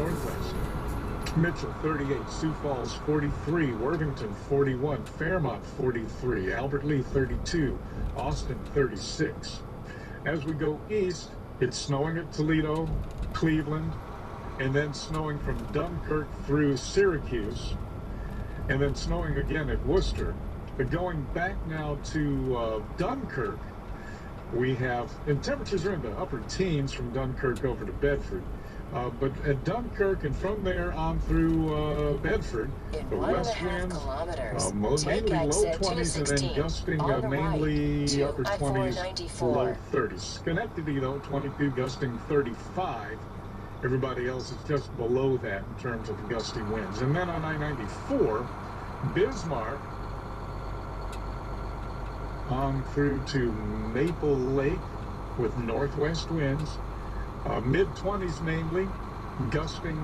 northwest. Mitchell 38, Sioux Falls 43, Worthington 41, Fairmont 43, Albert Lee 32, Austin 36. As we go east, it's snowing at Toledo, Cleveland, and then snowing from Dunkirk through Syracuse, and then snowing again at Worcester. But going back now to Dunkirk, we have, and temperatures are in the upper teens from Dunkirk over to Bedford. But at Dunkirk and from there on through Bedford, the west winds, mainly low 20s and then gusting mainly upper 20s, low 30s. Schenectady, though, 22, gusting 35. Everybody else is just below that in terms of the gusting winds. And then on I-94, Bismarck on through to Maple Lake with northwest winds. Mid-20s mainly, gusting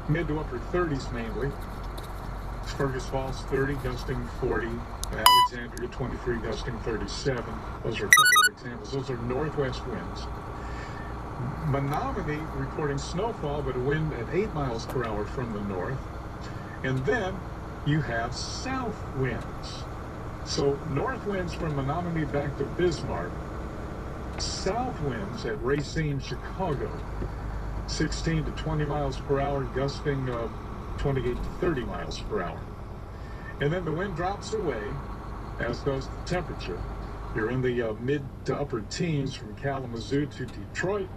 mid to upper 30s mainly. Fergus Falls 30, gusting 40. Alexandria 23, gusting 37. Those are a couple of examples. Those are northwest winds. Menominee reporting snowfall, but a wind at 8 miles per hour from the north. And then you have south winds. So north winds from Menominee back to Bismarck. South winds at Racine, Chicago, 16 to 20 miles per hour, gusting 28 to 30 miles per hour. And then the wind drops away, as does the temperature. You're in the mid to upper teens from Kalamazoo to Detroit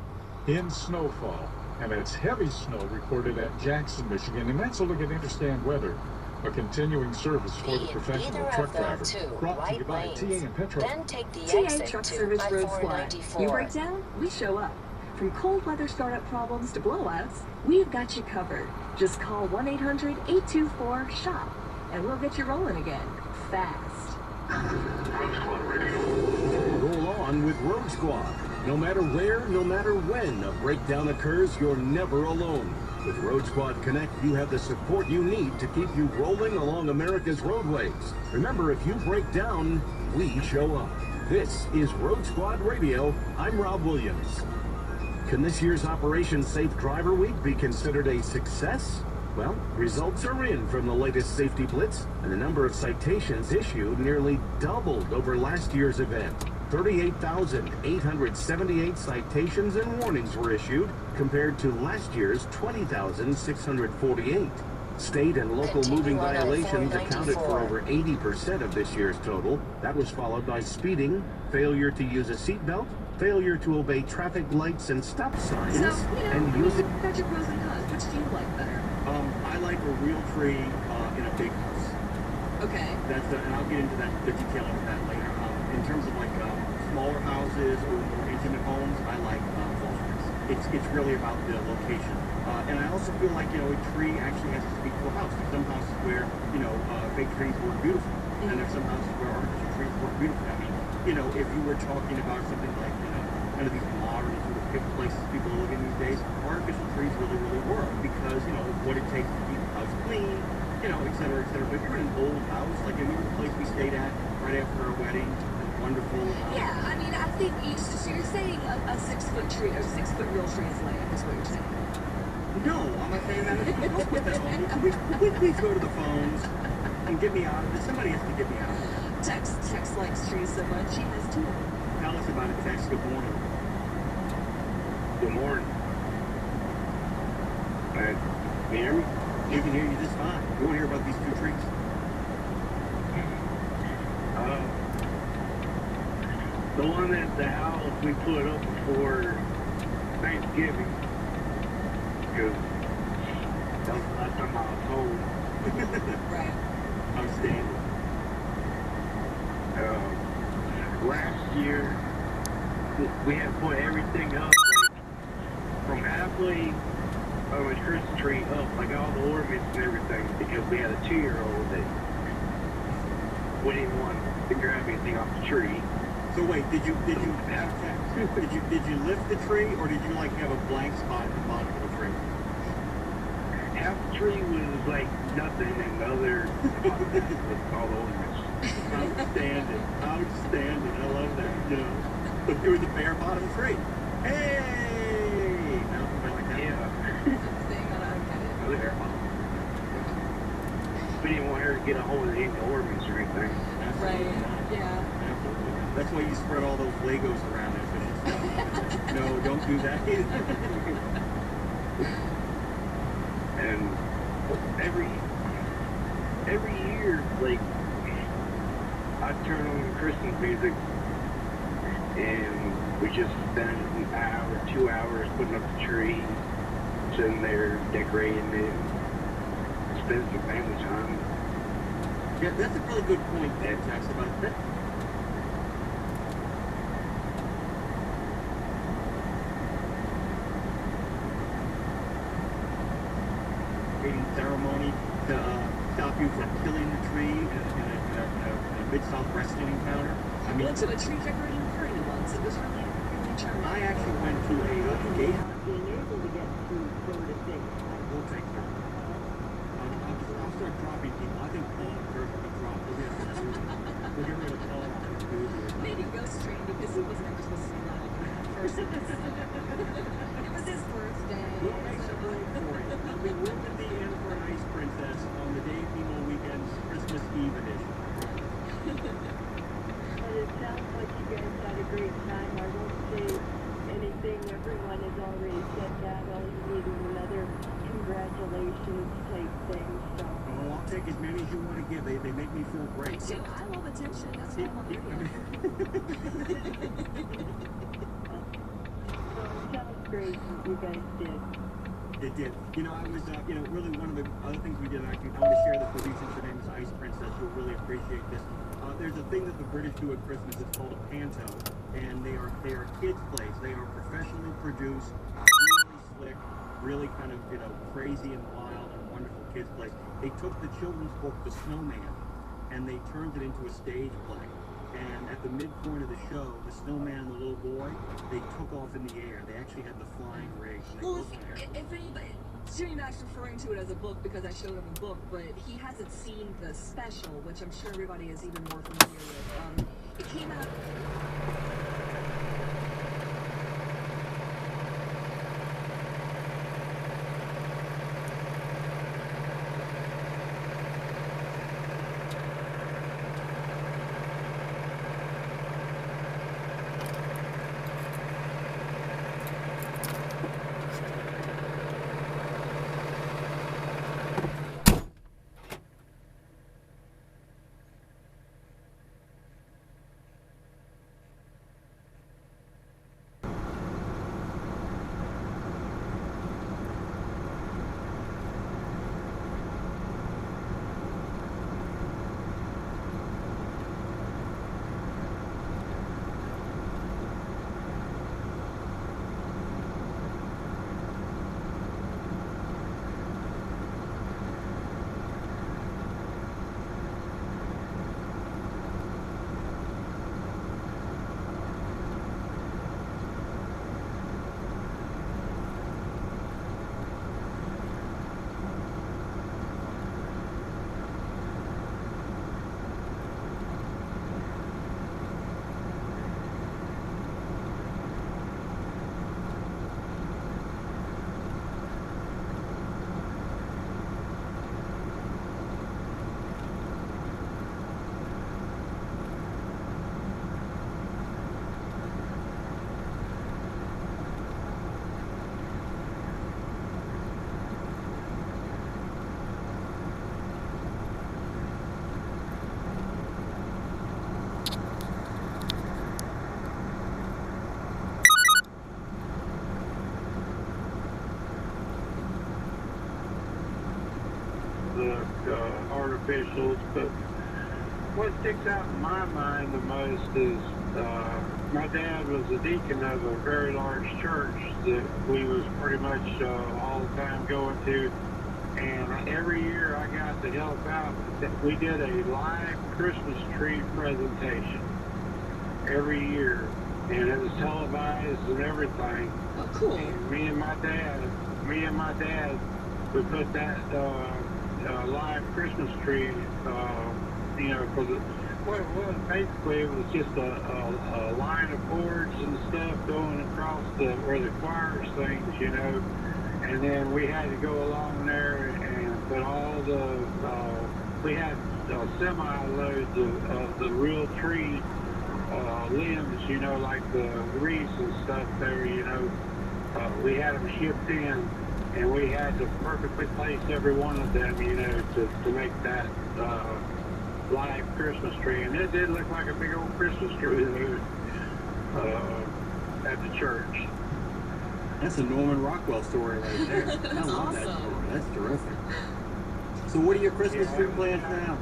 in snowfall. And it's heavy snow recorded at Jackson, Michigan. And that's a look at Interstate Weather, a continuing service for the professional truck driver. Brought to you by TA and Petrol. Then take the TA Truck Service Road Squad. You break down, we show up. From cold weather startup problems to blowouts, we've got you covered. Just call 1-800-824-SHOP and we'll get you rolling again, fast. Roll on with Road Squad. No matter where, no matter when a breakdown occurs, you're never alone. With Road Squad Connect, you have the support you need to keep you rolling along America's roadways. Remember, if you break down, we show up. This is Road Squad Radio. I'm Rob Williams. Can this year's Operation Safe Driver Week be considered a success? Well, results are in from the latest safety blitz, and the number of citations issued nearly doubled over last year's event. 38,878 citations and warnings were issued, compared to last year's 20,648. State and local moving violations accounted for over 80% of this year's total. That was followed by speeding, failure to use a seatbelt, failure to obey traffic lights and stop signs, and using... Got your pros and cons. Which do you like better? I like a real tree in a big house. Okay. And I'll get into the detailing of that later. In terms of like smaller houses or more intimate homes, I like false trees. It's really about the location. And I also feel like, a tree actually has to speak to a house. There's some houses where, fake trees work beautiful. And there's some houses where artificial trees work beautifully. I mean, if you were talking about something like, kind of these modern sort of hip places people are living these days, artificial trees really, really work because, what it takes to keep the house clean, et cetera, et cetera. But if you're in an old house, like in the place we stayed at right after our wedding, wonderful. Yeah, I mean, I think so you're saying a 6-foot tree, or 6-foot real tree is lame, is what you're saying. No, I'm not saying that. Don't put that on me. Can we please go to the phones and get me out of this? Somebody has to get me out of this. Tex likes trees so much, she has 2 of them. Tell us about it, Tex. Good morning. Good morning. Can you hear me? We can hear you just fine. You want to hear about these 2 trees? The one at the house we put up before Thanksgiving, because that was the last time I was home. Right. Outstanding. Last year, we had put everything up, from halfway of a Christmas tree up, like all the ornaments and everything, because we had a 2-year-old that we didn't want to grab anything off the tree. So wait, did you lift the tree, or did you have a blank spot at the bottom of the tree? Half the tree was like nothing, and the other spot was all the ornaments. Outstanding. I love that. But it was a bare bottom tree. Hey! Now, like that. Yeah. verify. We didn't want her to get a hold of any ornaments or anything. Right, yeah. Absolutely. That's why you spread all those Legos around there. So no, don't do that. And every year, like, I turn on the Christmas music, and we just spend an hour, 2 hours putting up the tree, sitting there decorating it, spend some family time. Yeah, that's a really good point, Jax, about that. Ceremony to stop you from killing the tree in a Mid-South wrestling encounter. I mean, Went to a tree decorating party once. It was really charming. I actually went to a engagement. Being able to get through sort of thing. We'll take care of it. I'll start dropping people. I think Paul and Kurt will be dropped. We'll get rid of Paul and Kurt. Maybe Ghost Train because he was never supposed to be that person. It was his birthday. We'll make some room for you. We're going to be in for an Ice Princess on the Dave Emo Weekend's Christmas Eve edition. But it sounds like you guys had a great time. I won't say anything. Everyone has already said that. All you need is another congratulations type thing. So. Oh, I'll take as many as you want to give. They make me feel great. Dude, I love attention. That's what I love radio. So it sounds great what you guys did. It did. You know, I was, really one of the other things we did, actually, I want to share this with you since your name is Ice Princess. You'll really appreciate this. There's a thing that the British do at Christmas. It's called a panto, and they are kids' plays. They are professionally produced, really slick, really kind of, crazy and wild and wonderful kids' plays. They took the children's book, The Snowman, and they turned it into a stage play. And at the midpoint of the show, the snowman and the little boy, they took off in the air. They actually had the flying rig. Well, if anybody, Jimmy Mac's referring to it as a book because I showed him a book, but he hasn't seen the special, which I'm sure everybody is even more familiar with. It came out. Artificials, but what sticks out in my mind the most is my dad was a deacon of a very large church that we was pretty much all the time going to, and every year I got to help out. We did a live Christmas tree presentation every year, and it was televised and everything. Oh, cool. And me and my dad, we put that live Christmas tree, for what it was, basically it was just a line of boards and stuff going across where the choir sings, And then we had to go along there and put all the, we had semi-loads of the real tree limbs, you know, like the wreaths and stuff there, you know. We had them shipped in, and we had to perfectly place every one of them, you know, to make that live Christmas tree. And it did look like a big old Christmas tree there at the church. That's a Norman Rockwell story right there. I love that awesome. story. That's terrific. So what are your Christmas tree plans now?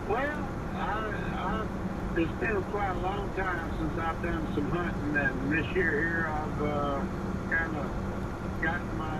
Well, it's been quite a long time since I've done some hunting, and this year here I've kind of gotten my